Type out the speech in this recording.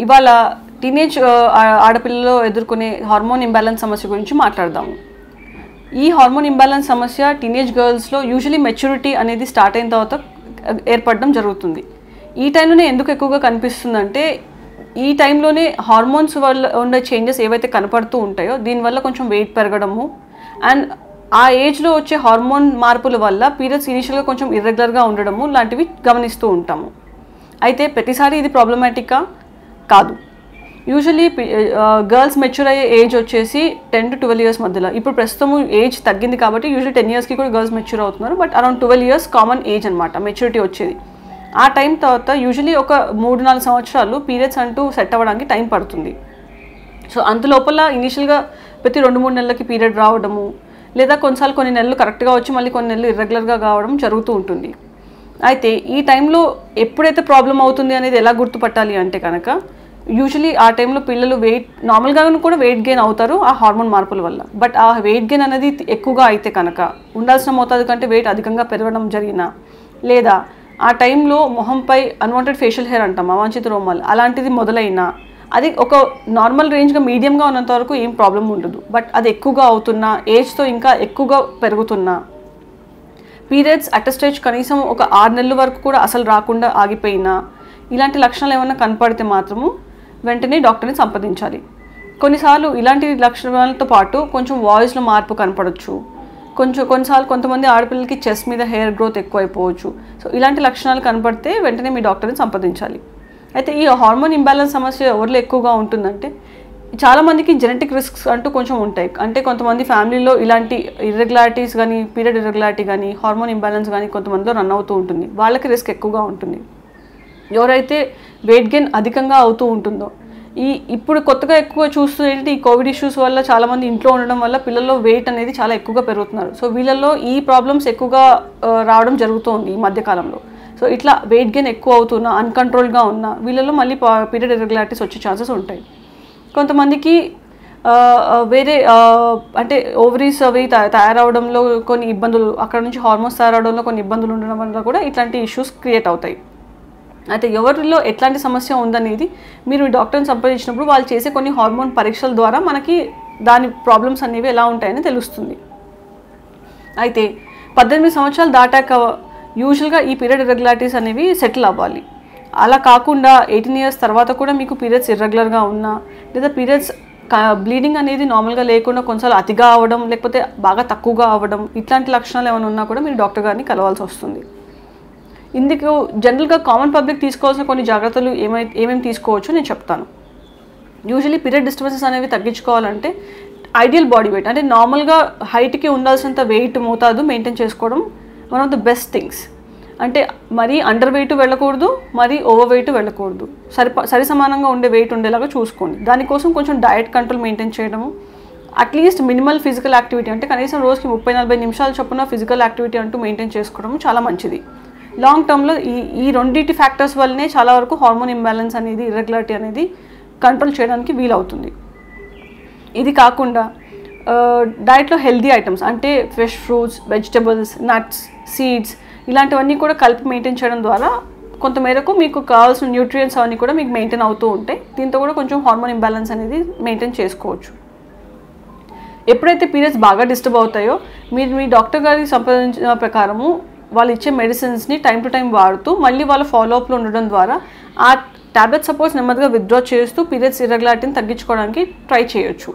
ఇవాళ టీనేజ్ ఆడపిల్లలో ఎదుర్కొనే hormone imbalance సమస్య గురించి మాట్లాడదాము. ఈ హార్మోన్ ఇంబ్యాలెన్స్ సమస్య టీనేజ్ గర్ల్స్లో యూజువలీ మెచ్యూరిటీ అనేది స్టార్ట్ అయిన తర్వాత ఏర్పడడం జరుగుతుంది. ఈ టైంలోనే ఎందుకు ఎక్కువగా కనిపిస్తుందంటే ఈ టైంలోనే హార్మోన్స్ వల్ల ఉండే చేంజెస్ ఏవైతే కనపడుతూ ఉంటాయో దీనివల్ల కొంచెం వెయిట్ పెరగడము అండ్ ఆ ఏజ్లో వచ్చే హార్మోన్ మార్పుల వల్ల పీరియడ్స్ ఇనిషియల్గా కొంచెం ఇర్రెగ్యులర్గా ఉండడము లాంటివి గమనిస్తూ ఉంటాము. అయితే ప్రతిసారి ఇది ప్రాబ్లమాటిక్గా కాదు. యూజువలీ గర్ల్స్ మెచ్యూర్ అయ్యే ఏజ్ వచ్చేసి 10 to 12 years మధ్యలో. ఇప్పుడు ప్రస్తుతం ఏజ్ తగ్గింది కాబట్టి యూజువల్లీ 10 yearsకి కూడా గర్ల్స్ మెచ్యూర్ అవుతున్నారు. But around 12 years common age అనమాట మెచ్యూరిటీ వచ్చేది. ఆ టైం తర్వాత యూజువల్లీ ఒక 3-4 సంవత్సరాలు పీరియడ్స్ అంటూ సెట్ అవ్వడానికి టైం పడుతుంది. సో అంతలోపల ఇనీషియల్గా ప్రతి 2-3 నెలలకి పీరియడ్ రావడము లేదా కొన్నిసార్లు కొన్ని నెలలు కరెక్ట్గా వచ్చి మళ్ళీ కొన్ని నెలలు ఇర్రెగ్యులర్గా కావడం జరుగుతూ ఉంటుంది. అయితే ఈ టైంలో ఎప్పుడైతే ప్రాబ్లం అవుతుంది అనేది ఎలా గుర్తుపట్టాలి అంటే కనుక యూజువలీ ఆ టైంలో పిల్లలు నార్మల్గా కూడా వెయిట్ గెయిన్ అవుతారు ఆ హార్మోన్ మార్పుల వల్ల. బట్ ఆ వెయిట్ గెయిన్ అనేది ఎక్కువగా అయితే కనుక ఉండాల్సిన మోతాదు కంటే వెయిట్ అధికంగా పెరగడం జరిగినా లేదా ఆ టైంలో మొహంపై అన్వాంటెడ్ ఫేషియల్ హెయిర్ అంటాం అవాంఛిత రోమాలు అలాంటిది మొదలైనా అది ఒక నార్మల్ రేంజ్గా మీడియంగా ఉన్నంత వరకు ఏం ప్రాబ్లం ఉండదు. బట్ అది ఎక్కువగా అవుతున్నా ఏజ్తో ఇంకా ఎక్కువగా పెరుగుతున్నా పీరియడ్స్ అట్ స్టేజ్ కనీసం ఒక 6 నెలల వరకు కూడా అసలు రాకుండా ఆగిపోయినా ఇలాంటి లక్షణాలు ఏమైనా కనపడితే మాత్రము వెంటనే డాక్టర్ని సంప్రదించాలి. కొన్నిసార్లు ఇలాంటి లక్షణాలతో పాటు కొంచెం వాయిస్లో మార్పు కనపడవచ్చు. కొన్నిసార్లు కొంతమంది ఆడపిల్లలకి చెస్ట్ మీద హెయిర్ గ్రోత్ ఎక్కువ అయిపోవచ్చు. సో ఇలాంటి లక్షణాలు కనపడితే వెంటనే మీ డాక్టర్ని సంప్రదించాలి. అయితే ఈ హార్మోన్ ఇంబ్యాలెన్స్ సమస్య ఎవరిలో ఎక్కువగా ఉంటుందంటే చాలామందికి జెనెటిక్ రిస్క్స్ అంటూ కొంచెం ఉంటాయి. అంటే కొంతమంది ఫ్యామిలీలో ఇలాంటి ఇర్రెగ్యులారిటీస్ కానీ పీరియడ్ ఇర్రెగ్యులారిటీ కానీ హార్మోన్ ఇంబ్యాలెన్స్ కానీ కొంతమందిలో రన్ అవుతూ ఉంటుంది. వాళ్ళకి రిస్క్ ఎక్కువగా ఉంటుంది. ఎవరైతే వెయిట్ గెయిన్ అధికంగా అవుతూ ఉంటుందో ఇప్పుడు కొత్తగా ఎక్కువ చూస్తూ ఏంటంటే ఈ కోవిడ్ ఇష్యూస్ వల్ల చాలామంది ఇంట్లో ఉండడం వల్ల పిల్లల్లో వెయిట్ అనేది చాలా ఎక్కువగా పెరుగుతున్నారు. సో వీళ్ళల్లో ఈ ప్రాబ్లమ్స్ ఎక్కువగా రావడం జరుగుతుంది ఈ మధ్యకాలంలో. సో ఇట్లా వెయిట్ గెయిన్ ఎక్కువ అవుతున్నా అన్కంట్రోల్గా ఉన్నా వీళ్ళల్లో మళ్ళీ పీరియడ్ ఇర్రెగ్యులారిటీస్ వచ్చే ఛాన్సెస్ ఉంటాయి. కొంతమందికి వేరే అంటే ఓవరీస్ అవి తయారవడంలో కొన్ని ఇబ్బందులు అక్కడ నుంచి హార్మోన్స్ తయారవడంలో కొన్ని ఇబ్బందులు ఉండడం వల్ల కూడా ఇట్లాంటి ఇష్యూస్ క్రియేట్ అవుతాయి. అయితే ఎవరిలో ఎట్లాంటి సమస్య ఉందనేది మీరు డాక్టర్ని సంప్రదించినప్పుడు వాళ్ళు చేసే కొన్ని హార్మోన్ పరీక్షల ద్వారా మనకి దాని ప్రాబ్లమ్స్ అనేవి ఎలా ఉంటాయని తెలుస్తుంది. అయితే 18 సంవత్సరాలు దాటాక యూజువల్గా ఈ పీరియడ్ ఇర్రెగ్యులారిటీస్ అనేవి సెటిల్ అవ్వాలి. అలా కాకుండా 18 years తర్వాత కూడా మీకు పీరియడ్స్ ఇర్రెగ్యులర్గా ఉన్నా లేదా పీరియడ్స్ బ్లీడింగ్ అనేది నార్మల్గా లేకుండా కొన్నిసార్లు అతిగా అవ్వడం లేకపోతే బాగా తక్కువగా అవ్వడం ఇట్లాంటి లక్షణాలు ఏమైనా ఉన్నా కూడా మీరు డాక్టర్ గారిని కలవాల్సి వస్తుంది. ఇందుకు జనరల్గా కామన్ పబ్లిక్ తీసుకోవాల్సిన కొన్ని జాగ్రత్తలు ఏమేమి తీసుకోవచ్చో నేను చెప్తాను. యూజువలీ పీరియడ్ డిస్టర్బెన్సెస్ అనేవి తగ్గించుకోవాలంటే ఐడియల్ బాడీ వెయిట్ అంటే నార్మల్గా హైట్కి ఉండాల్సినంత వెయిట్ మోతాదు మెయింటైన్ చేసుకోవడం one of the best things. అంటే మరీ అండర్ వెయిట్ వెళ్ళకూడదు, మరీ ఓవర్ వెయిట్ వెళ్ళకూడదు. సరి సమానంగా ఉండే వెయిట్ ఉండేలాగా చూసుకోండి. దానికోసం కొంచెం డయట్ కంట్రోల్ మెయింటైన్ చేయడము, అట్లీస్ట్ మినిమల్ ఫిజికల్ యాక్టివిటీ అంటే కనీసం రోజుకి 30-40 నిమిషాలు చొప్పున ఫిజికల్ యాక్టివిటీ అంటూ మెయింటైన్ చేసుకోవడం చాలా మంచిది. లాంగ్ టర్మ్లో ఈ రెండింటి ఫ్యాక్టర్స్ వల్లనే చాలా వరకు హార్మోన్ ఇంబ్యాలెన్స్ అనేది ఇర్రెగ్యులారిటీ అనేది కంట్రోల్ చేయడానికి వీలవుతుంది. ఇది కాకుండా డైట్లో హెల్దీ ఐటమ్స్ అంటే fresh fruits, vegetables, nuts, seeds ఇలాంటివన్నీ కూడా కలిపి మెయింటైన్ చేయడం ద్వారా కొంతమేరకు మీకు కావాల్సిన న్యూట్రియంట్స్ అవన్నీ కూడా మీకు మెయింటైన్ అవుతూ ఉంటాయి. దీంతో కూడా కొంచెం హార్మోన్ ఇంబ్యాలెన్స్ అనేది మెయింటైన్ చేసుకోవచ్చు. ఎప్పుడైతే పీరియడ్స్ బాగా డిస్టర్బ్ అవుతాయో మీరు మీ డాక్టర్ గారికి సంప్రదించిన ప్రకారము వాళ్ళు ఇచ్చే మెడిసిన్స్ని టైం టు టైం వాడుతూ మళ్ళీ వాళ్ళ ఫాలోఅప్లో ఉండడం ద్వారా ఆ టాబ్లెట్ సపోర్ట్స్ నెమ్మదిగా విత్డ్రా చేస్తూ పీరియడ్స్ ఇర్రెగ్యులారిటీని తగ్గించుకోవడానికి ట్రై చేయొచ్చు.